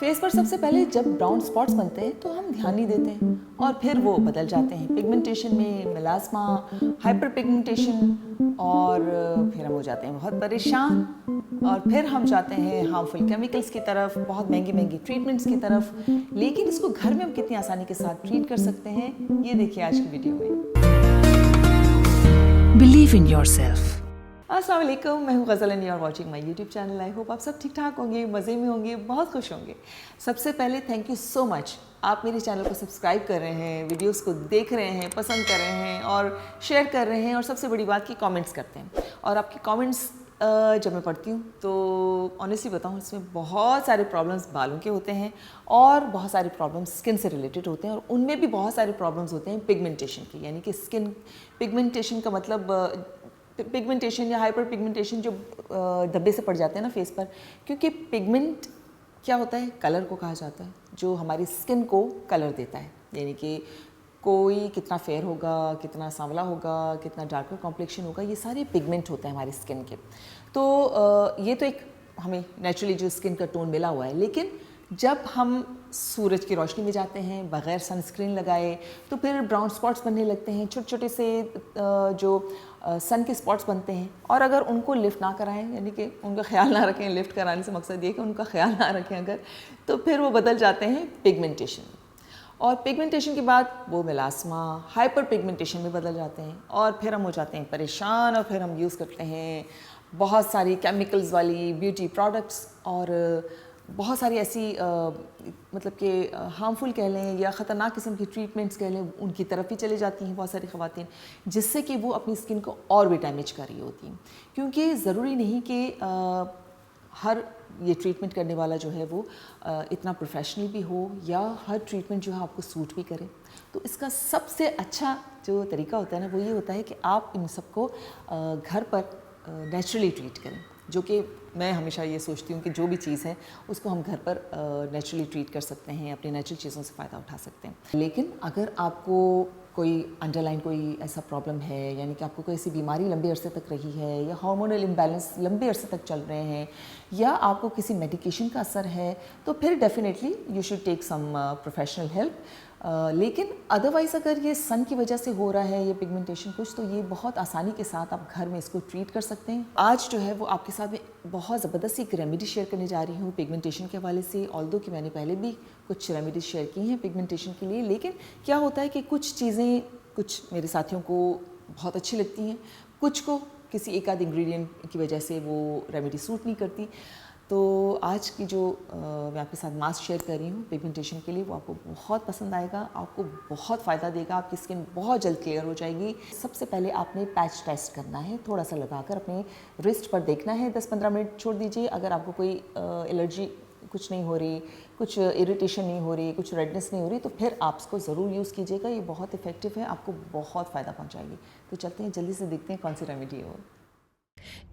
Face पर सबसे पहले जब ब्राउन स्पॉट्स बनते हैं तो हम ध्यान नहीं देते हैं और फिर वो बदल जाते हैं पिगमेंटेशन में, मेलास्मा, हाइपर पिगमेंटेशन और फिर हम हो जाते हैं बहुत परेशान और फिर हम जाते हैं हार्मफुल केमिकल्स की तरफ, बहुत महंगी महंगी ट्रीटमेंट्स की तरफ। लेकिन इसको घर में हम कितनी आसानी के साथ ट्रीट कर सकते हैं, ये देखिए आज की वीडियो में। Believe in yourself. अस्सलाम वालेकुम, मैं हूँ Ghazal and you are watching my YouTube channel. I hope आप सब ठीक ठाक होंगे, मज़े में होंगे, बहुत खुश होंगे। सबसे पहले थैंक यू सो मच, आप मेरे चैनल को सब्सक्राइब कर रहे हैं, वीडियोस को देख रहे हैं, पसंद कर रहे हैं और शेयर कर रहे हैं और सबसे बड़ी बात कि कमेंट्स करते हैं। और आपके कमेंट्स जब मैं पढ़ती हूँ तो ऑनेस्टली बताऊँ, इसमें बहुत सारे प्रॉब्लम्स बालों के होते हैं और बहुत सारे प्रॉब्लम्स स्किन से रिलेटेड होते हैं और उनमें भी बहुत सारे प्रॉब्लम्स होते हैं पिगमेंटेशन की, यानी कि स्किन पिगमेंटेशन का मतलब पिगमेंटेशन या हाइपर पिगमेंटेशन जो धब्बे से पड़ जाते हैं ना फेस पर। क्योंकि पिगमेंट क्या होता है, कलर को कहा जाता है, जो हमारी स्किन को कलर देता है। यानी कि कोई कितना फेयर होगा, कितना सांवला होगा, कितना डार्कर कॉम्प्लेक्शन होगा, ये सारे पिगमेंट होते हैं हमारी स्किन के। तो ये तो एक हमें नेचुरली जो स्किन का टोन मिला हुआ है। लेकिन जब हम सूरज की रोशनी में जाते हैं बग़ैर सनस्क्रीन लगाए तो फिर ब्राउन स्पॉट्स बनने लगते हैं, छोटे छोटे से जो सन के स्पॉट्स बनते हैं। और अगर उनको लिफ्ट ना कराएं, यानी कि उनका ख्याल ना रखें, लिफ्ट कराने से मकसद ये कि उनका ख्याल ना रखें अगर, तो फिर वो बदल जाते हैं पिगमेंटेशन। और पिगमेंटेशन के बाद वो मेलास्मा, हाइपर पिगमेंटेशन में बदल जाते हैं और फिर हम हो जाते हैं परेशान और फिर हम यूज़ करते हैं बहुत सारी केमिकल्स वाली ब्यूटी प्रोडक्ट्स और बहुत सारी ऐसी मतलब कि हार्मफुल कह लें या ख़तरनाक किस्म की ट्रीटमेंट्स कह लें, उनकी तरफ ही चले जाती हैं बहुत सारी ख़वातीन, जिससे कि वो अपनी स्किन को और भी डैमेज कर रही होती हैं। क्योंकि ज़रूरी नहीं कि हर ये ट्रीटमेंट करने वाला जो है वो इतना प्रोफेशनल भी हो या हर ट्रीटमेंट जो है आपको सूट भी करे। तो इसका सबसे अच्छा जो तरीका होता है ना, वो ये होता है कि आप इन सबको घर पर नेचुरली ट्रीट करें। जो कि मैं हमेशा ये सोचती हूँ कि जो भी चीज़ है उसको हम घर पर नेचुरली ट्रीट कर सकते हैं, अपनी नेचुरल चीज़ों से फ़ायदा उठा सकते हैं। लेकिन अगर आपको कोई अंडरलाइन कोई ऐसा प्रॉब्लम है, यानी कि आपको कोई ऐसी बीमारी लंबे अरसे तक रही है या हार्मोनल इम्बैलेंस लंबे अरसे तक चल रहे हैं या आपको किसी मेडिकेशन का असर है, तो फिर definitely you should take some professional help. लेकिन अदरवाइज़ अगर ये सन की वजह से हो रहा है ये पिगमेंटेशन कुछ, तो ये बहुत आसानी के साथ आप घर में इसको ट्रीट कर सकते हैं। आज जो है वो आपके साथ में बहुत ज़बरदस्त एक रेमेडी शेयर करने जा रही हूँ पिगमेंटेशन के हवाले से। ऑल्दो कि मैंने पहले भी कुछ रेमेडीज शेयर की हैं पिगमेंटेशन के लिए, लेकिन क्या होता है कि कुछ चीज़ें कुछ मेरे साथियों को बहुत अच्छी लगती हैं, कुछ को किसी एक आध इंग्रेडिएंट की वजह से वो रेमेडी सूट नहीं करती। तो आज की जो मैं आपके साथ मास्क शेयर कर रही हूँ पिगमेंटेशन के लिए, वो आपको बहुत पसंद आएगा, आपको बहुत फ़ायदा देगा, आपकी स्किन बहुत जल्द क्लियर हो जाएगी। सबसे पहले आपने पैच टेस्ट करना है, थोड़ा सा लगाकर अपने रिस्ट पर देखना है, 10-15 मिनट छोड़ दीजिए। अगर आपको कोई एलर्जी कुछ नहीं हो रही, कुछ इरिटेशन नहीं हो रही, कुछ रेडनेस नहीं हो रही, तो फिर आप इसको ज़रूर यूज़ कीजिएगा। ये बहुत इफेक्टिव है, आपको बहुत फ़ायदा पहुँचाएगी। तो चलते हैं जल्दी से देखते हैं कौन सी रेमेडी है वो।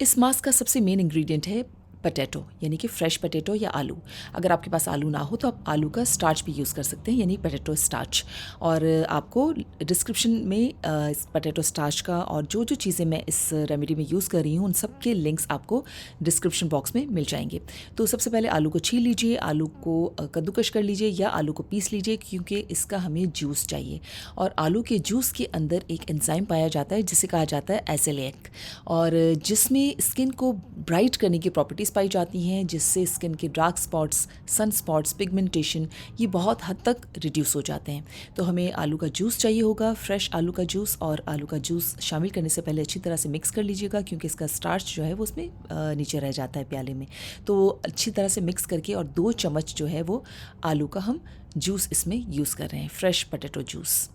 इस मास्क का सबसे मेन इंग्रेडिएंट है पटेटो, यानी कि फ्रेश पटेटो या आलू। अगर आपके पास आलू ना हो तो आप आलू का स्टार्च भी यूज़ कर सकते हैं, यानी पटेटो स्टार्च। और आपको डिस्क्रिप्शन में इस पटेटो स्टार्च का और जो जो चीज़ें मैं इस रेमेडी में यूज़ कर रही हूँ उन सब के लिंक्स आपको डिस्क्रिप्शन बॉक्स में मिल जाएंगे। तो सबसे पहले आलू को छील लीजिए, आलू को कद्दूकश कर लीजिए या आलू को पीस लीजिए, क्योंकि इसका हमें जूस चाहिए। और आलू के जूस के अंदर एक एंजाइम पाया जाता है जिसे कहा जाता है एज़ेलेक, और जिसमें स्किन को ब्राइट करने की प्रॉपर्टीज़ पाई जाती हैं, जिससे स्किन के dark spots, sun spots, pigmentation ये बहुत हद तक रिड्यूस हो जाते हैं। तो हमें आलू का जूस चाहिए होगा, फ्रेश आलू का जूस। और आलू का जूस शामिल करने से पहले अच्छी तरह से मिक्स कर लीजिएगा, क्योंकि इसका स्टार्च जो है वो उसमें नीचे रह जाता है प्याले में। तो अच्छी तरह से मिक्स करके और 2 चम्मच जो है वो आलू का हम जूस इसमें यूज़ कर रहे हैं, फ्रेश पोटैटो जूस।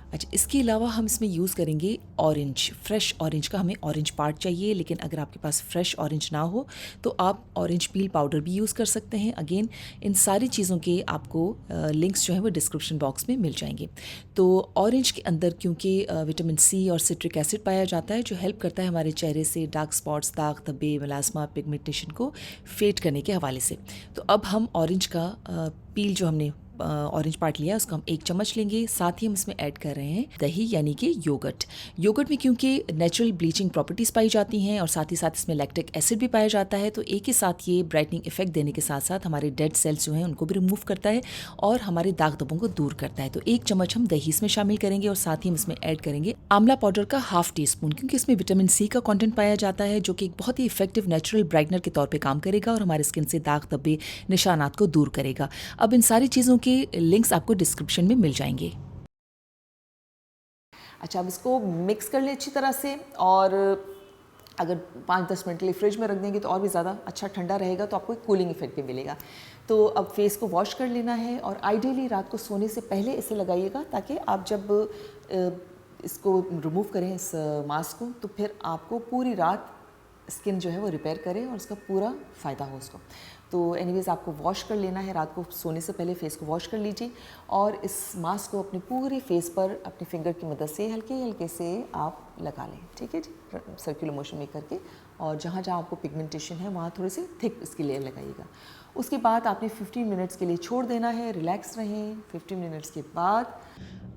अच्छा, इसके अलावा हम इसमें यूज़ करेंगे ऑरेंज, फ्रेश ऑरेंज का हमें ऑरेंज पार्ट चाहिए। लेकिन अगर आपके पास फ्रेश ऑरेंज ना हो तो आप ऑरेंज पील पाउडर भी यूज़ कर सकते हैं। अगेन इन सारी चीज़ों के आपको लिंक्स जो हैं वो डिस्क्रिप्शन बॉक्स में मिल जाएंगे। तो ऑरेंज के अंदर क्योंकि विटामिन सी और सिट्रिक एसिड पाया जाता है, जो हेल्प करता है हमारे चेहरे से डार्क स्पॉट्स, दाग धब्बे, मेलास्मा, पिगमेंटेशन को फेड करने के हवाले से। तो अब हम ऑरेंज का पील जो हमने ऑरेंज पार्ट लिया है उसका हम 1 चम्मच लेंगे। साथ ही हम इसमें ऐड कर रहे हैं दही यानी कि योगर्ट। योगर्ट में क्योंकि नेचुरल ब्लीचिंग प्रॉपर्टीज़ पाई जाती हैं और साथ ही साथ इसमें लैक्टिक एसिड भी पाया जाता है, तो एक ही साथ ये ब्राइटनिंग इफेक्ट देने के साथ साथ हमारे डेड सेल्स जो हैं उनको भी रिमूव करता है और हमारे दाग धब्बों को दूर करता है। तो 1 चम्मच हम दही इसमें शामिल करेंगे और साथ ही हम इसमें ऐड करेंगे आंवला पाउडर का 1/2 टीस्पून, क्योंकि इसमें विटामिन सी का कंटेंट पाया जाता है जो कि एक बहुत ही इफेक्टिव नेचुरल ब्राइटनर के तौर पे काम करेगा और हमारे स्किन से दाग धब्बे निशानात को दूर करेगा। अब इन सारी चीज़ों के लिंक्स आपको डिस्क्रिप्शन में मिल जाएंगे। अच्छा, अब इसको मिक्स कर लें अच्छी तरह से और अगर 5-10 मिनट के लिए फ्रिज में रख देंगे तो और भी ज़्यादा अच्छा ठंडा रहेगा, तो आपको एक कूलिंग इफेक्ट भी मिलेगा। तो अब फेस को वॉश कर लेना है और आइडियली रात को सोने से पहले इसे लगाइएगा, ताकि आप जब इसको रिमूव करें इस मास्क को तो फिर आपको पूरी रात स्किन जो है वो रिपेयर करे और उसका पूरा फ़ायदा हो उसको। तो एनीवेज़ आपको वॉश कर लेना है, रात को सोने से पहले फेस को वॉश कर लीजिए और इस मास्क को अपने पूरे फेस पर अपने फिंगर की मदद से हल्के हल्के से आप लगा लें, ठीक है जी, सर्कुलर मोशन में करके। और जहाँ जहाँ आपको पिगमेंटेशन है वहाँ थोड़ी सी थिक इसकी लेयर लगाइएगा। उसके बाद आपने 15 मिनट्स के लिए छोड़ देना है, रिलैक्स रहें। 15 मिनट्स के बाद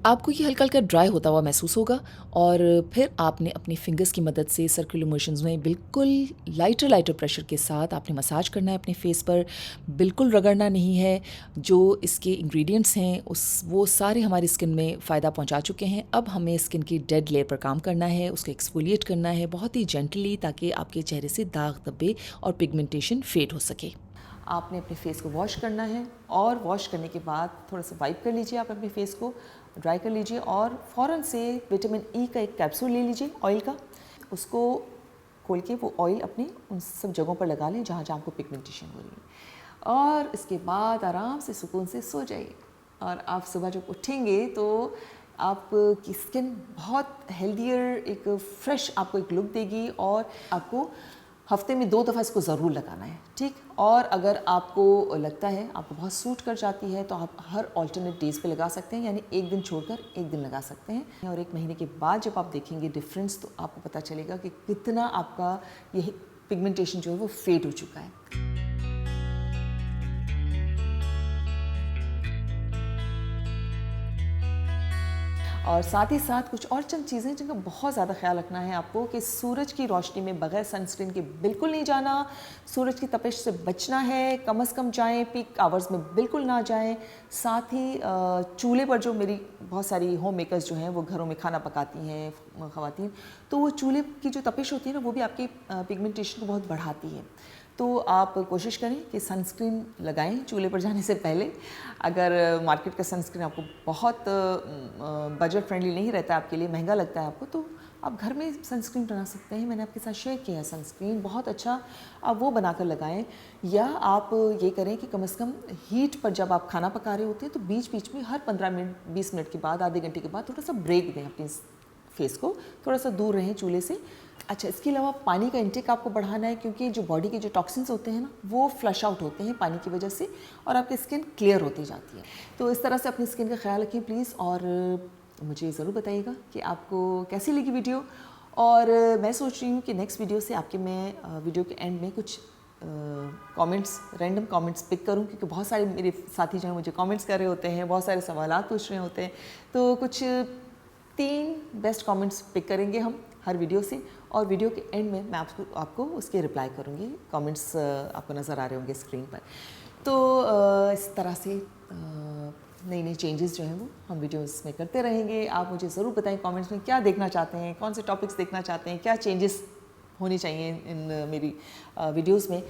आपको ये हल्का हल्का ड्राई होता हुआ महसूस होगा और फिर आपने अपनी फिंगर्स की मदद से सर्कुलर मोशंस में बिल्कुल लाइटर प्रेशर के साथ आपने मसाज करना है अपने फेस पर, बिल्कुल रगड़ना नहीं है। जो इसके इंग्रेडिएंट्स हैं वो सारे हमारी स्किन में फ़ायदा पहुंचा चुके हैं। अब हमें स्किन की डेड लेयर पर काम करना है, उसको एक्सफोलिएट करना है बहुत ही जेंटली, ताकि आपके चेहरे से दाग धब्बे और पिगमेंटेशन फेड हो सके। आपने अपने फेस को वॉश करना है और वॉश करने के बाद थोड़ा सा वाइप कर लीजिए, आप अपने फेस को ड्राई कर लीजिए और फ़ौरन से विटामिन ई का एक कैप्सूल ले लीजिए ऑयल का, उसको खोल के वो ऑयल अपने उन सब जगहों पर लगा लें जहाँ जहाँ आपको पिगमेंटेशन हो रही है और इसके बाद आराम से सुकून से सो जाइए। और आप सुबह जब उठेंगे तो आपकी स्किन बहुत हेल्दियर, एक फ्रेश आपको एक लुक देगी और आपको हफ्ते में 2 दफ़ा इसको ज़रूर लगाना है, ठीक। और अगर आपको लगता है आपको बहुत सूट कर जाती है तो आप हर ऑल्टरनेट डेज़ पे लगा सकते हैं, यानी एक दिन छोड़कर एक दिन लगा सकते हैं। और 1 महीने के बाद जब आप देखेंगे डिफरेंस तो आपको पता चलेगा कि कितना आपका यही पिगमेंटेशन जो है वो फेड हो चुका है। और साथ ही साथ कुछ और चंद चीज़ें जिनका बहुत ज़्यादा ख्याल रखना है आपको, कि सूरज की रोशनी में बगैर सनस्क्रीन के बिल्कुल नहीं जाना, सूरज की तपिश से बचना है, कम से कम जाएं, पीक आवर्स में बिल्कुल ना जाएं। साथ ही चूल्हे पर जो मेरी बहुत सारी होम मेकर्स जो हैं वो घरों में खाना पकाती हैं ख़वातीन, तो वो चूल्हे की जो तपिश होती है ना वो भी आपके पिगमेंटेशन को बहुत बढ़ाती है। तो आप कोशिश करें कि सनस्क्रीन लगाएं चूल्हे पर जाने से पहले। अगर मार्केट का सनस्क्रीन आपको बहुत बजट फ्रेंडली नहीं रहता है, आपके लिए महंगा लगता है आपको, तो आप घर में सनस्क्रीन बना सकते हैं। मैंने आपके साथ शेयर किया है सनस्क्रीन, बहुत अच्छा, आप वो बनाकर लगाएं। या आप ये करें कि कम से कम हीट पर जब आप खाना पका रहे होते हैं तो बीच बीच में हर 15 मिनट 20 मिनट के बाद, आधे घंटे के बाद थोड़ा सा ब्रेक दें अपने फेस को, थोड़ा सा दूर रहें चूल्हे से। अच्छा, इसके अलावा पानी का इंटेक आपको बढ़ाना है, क्योंकि जो बॉडी के जो टॉक्सिन्स होते हैं ना वो फ्लश आउट होते हैं पानी की वजह से और आपकी स्किन क्लियर होती जाती है। तो इस तरह से अपनी स्किन का ख्याल रखिए प्लीज़, और मुझे ज़रूर बताइएगा कि आपको कैसी लगी वीडियो। और मैं सोच रही हूँ कि नेक्स्ट वीडियो से आपके मैं वीडियो के एंड में कुछ कमेंट्स, रैंडम कमेंट्स पिक करूँ, क्योंकि बहुत सारे मेरे साथी जो हैं मुझे कमेंट्स कर रहे होते हैं, बहुत सारे सवालात पूछ रहे होते हैं, तो कुछ 3 बेस्ट कमेंट्स पिक करेंगे हम हर वीडियो से, और वीडियो के एंड में मैं आपको उसके रिप्लाई करूँगी। कमेंट्स आपको नज़र आ रहे होंगे स्क्रीन पर। तो इस तरह से नई नई चेंजेस जो हैं वो हम वीडियोस में करते रहेंगे। आप मुझे ज़रूर बताएं कमेंट्स में क्या देखना चाहते हैं, कौन से टॉपिक्स देखना चाहते हैं, क्या चेंजेस होनी चाहिए इन मेरी वीडियोस में।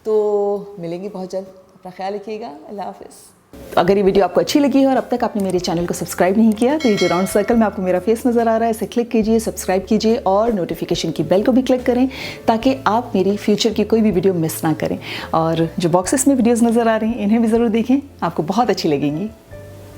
तो मिलेंगे बहुत जल्द, अपना ख्याल रखिएगा, अल्लाह हाफ़िज़। तो अगर ये वीडियो आपको अच्छी लगी है और अब तक आपने मेरे चैनल को सब्सक्राइब नहीं किया तो ये जो राउंड सर्कल में आपको मेरा फेस नज़र आ रहा है इसे क्लिक कीजिए, सब्सक्राइब कीजिए और नोटिफिकेशन की बेल को भी क्लिक करें, ताकि आप मेरी फ्यूचर की कोई भी वीडियो मिस ना करें। और जो बॉक्सेस में वीडियोस नज़र आ रही हैं इन्हें भी ज़रूर देखें, आपको बहुत अच्छी लगेंगी।